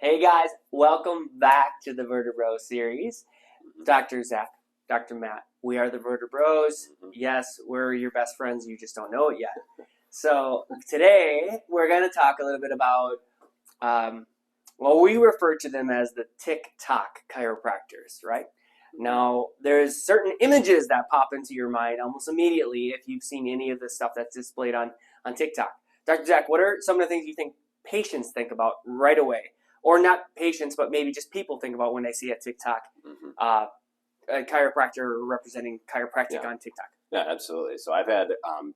Hey guys, welcome back to the Vertebros series. Dr. Zach, Dr. Matt, we are the Vertebros. Yes, we're your best friends, you just don't know it yet. So today we're going to talk a little bit about, we refer to them as the Tik Tok Chiropractors, right? Now, there's certain images that pop into your mind almost immediately if you've seen any of the stuff that's displayed on TikTok. Dr. Zach, what are some of the things you think patients think about right away? Or not patients, but maybe just people think about when they see a TikTok, a chiropractor representing chiropractic on TikTok. Yeah, absolutely. So I've had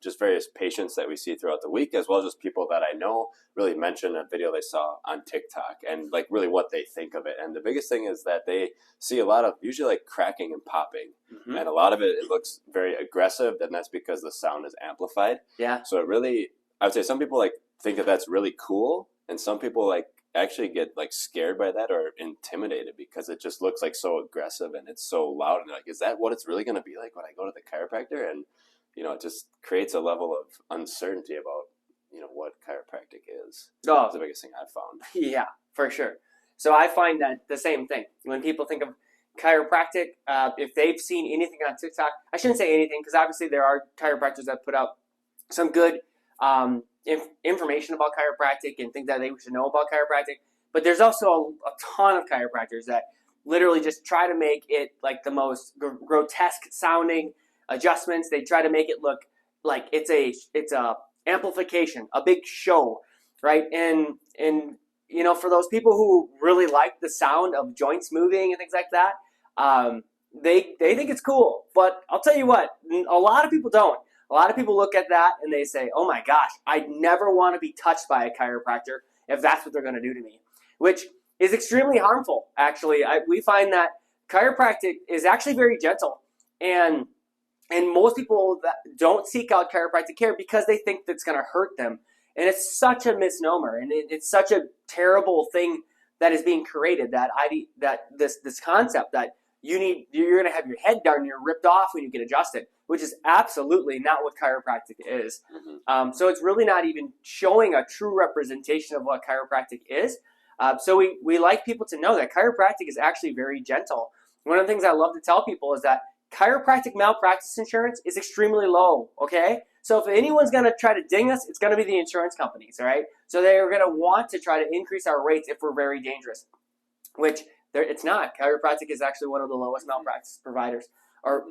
just various patients that we see throughout the week, as well as just people that I know really mention a video they saw on TikTok and like really what they think of it. And the biggest thing is that they see a lot of usually like cracking and popping. And a lot of it looks very aggressive, and that's because the sound is amplified. Yeah. So it really, I would say some people like think that that's really cool, and some people like actually get like scared by that or intimidated because it just looks like so aggressive and it's so loud, and they're like, is that what it's really going to be like when I go to the chiropractor? And it just creates a level of uncertainty about what chiropractic is. That's the biggest thing I've found. Yeah, for sure. So I find that the same thing when people think of chiropractic, if they've seen anything on TikTok, I shouldn't say anything because obviously there are chiropractors that put out some good information about chiropractic and things that they should know about chiropractic. But there's also a ton of chiropractors that literally just try to make it like the most grotesque sounding adjustments. They try to make it look like it's a amplification, a big show, right? And for those people who really like the sound of joints moving and things like that, they think it's cool. But I'll tell you what, a lot of people don't. A lot of people look at that and they say, oh my gosh, I'd never want to be touched by a chiropractor if that's what they're going to do to me, which is extremely harmful, actually. We find that chiropractic is actually very gentle, and most people that don't seek out chiropractic care because they think that's going to hurt them. And it's such a misnomer, and it's such a terrible thing that is being created, that this concept that you're going to have your head darn near ripped off when you get adjusted, which is absolutely not what chiropractic is. So it's really not even showing a true representation of what chiropractic is. So we like people to know that chiropractic is actually very gentle. One of the things I love to tell people is that chiropractic malpractice insurance is extremely low, okay? So if anyone's going to try to ding us, it's going to be the insurance companies, all right? So they're going to want to try to increase our rates if we're very dangerous, which it's not. Chiropractic is actually one of the lowest malpractice providers, or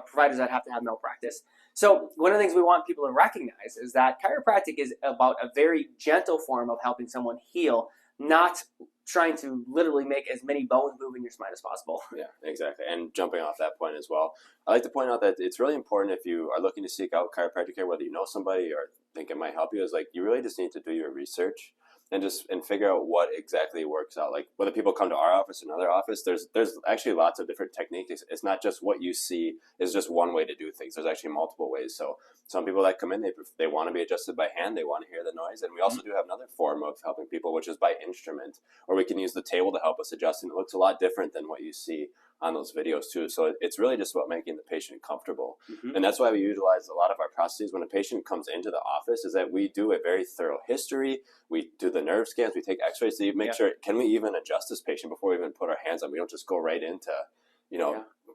providers that have to have malpractice. So one of the things we want people to recognize is that chiropractic is about a very gentle form of helping someone heal, not trying to literally make as many bones move in your spine as possible. Yeah, exactly. And jumping off that point as well, I like to point out that it's really important if you are looking to seek out chiropractic care, whether you know somebody or think it might help you, is like you really just need to do your research and figure out what exactly works out. Like whether people come to our office or another office, there's actually lots of different techniques. It's not just what you see is just one way to do things. There's actually multiple ways. So some people that come in, they want to be adjusted by hand. They want to hear the noise. And we also do have another form of helping people, which is by instrument, or we can use the table to help us adjust. And it looks a lot different than what you see on those videos too. So it's really just about making the patient comfortable. And that's why we utilize a lot of our processes when a patient comes into the office, is that we do a very thorough history. We do the nerve scans, we take x-rays to make sure, can we even adjust this patient before we even put our hands on? We don't just go right into,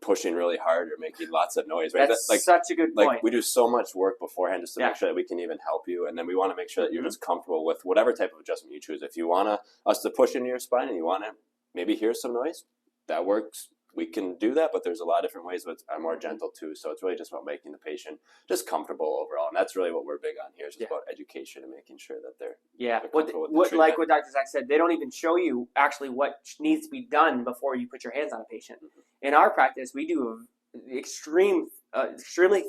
pushing really hard or making lots of noise. Right? That's such a good point. Like we do so much work beforehand just to make sure that we can even help you. And then we want to make sure that you're just comfortable with whatever type of adjustment you choose. If you want us to push into your spine and you want to maybe hear some noise, that works. We can do that, but there's a lot of different ways that are more gentle too. So it's really just about making the patient just comfortable overall. And that's really what we're big on here, is just about education and making sure that they're comfortable with the like what Dr. Zach said, they don't even show you actually what needs to be done before you put your hands on a patient. In our practice, we do extremely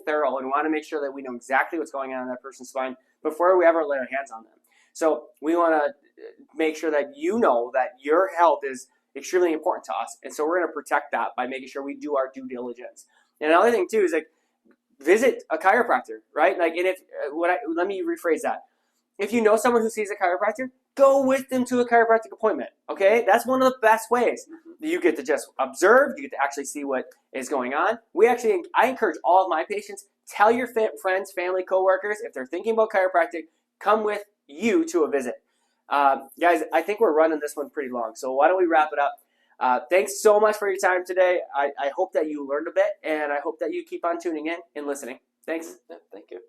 thorough, and we want to make sure that we know exactly what's going on in that person's spine before we ever lay our hands on them. So we want to make sure that you know that your health is extremely important to us, and so we're going to protect that by making sure we do our due diligence. And another thing too is like visit a chiropractor, right? Like, and let me rephrase that. If you know someone who sees a chiropractor, go with them to a chiropractic appointment. Okay, that's one of the best ways. You get to just observe. You get to actually see what is going on. I encourage all of my patients, tell your friends, family, coworkers, if they're thinking about chiropractic, come with you to a visit. Guys, I think we're running this one pretty long, so why don't we wrap it up? Thanks so much for your time today. I hope that you learned a bit, and I hope that you keep on tuning in and listening. Thanks. Yeah, thank you.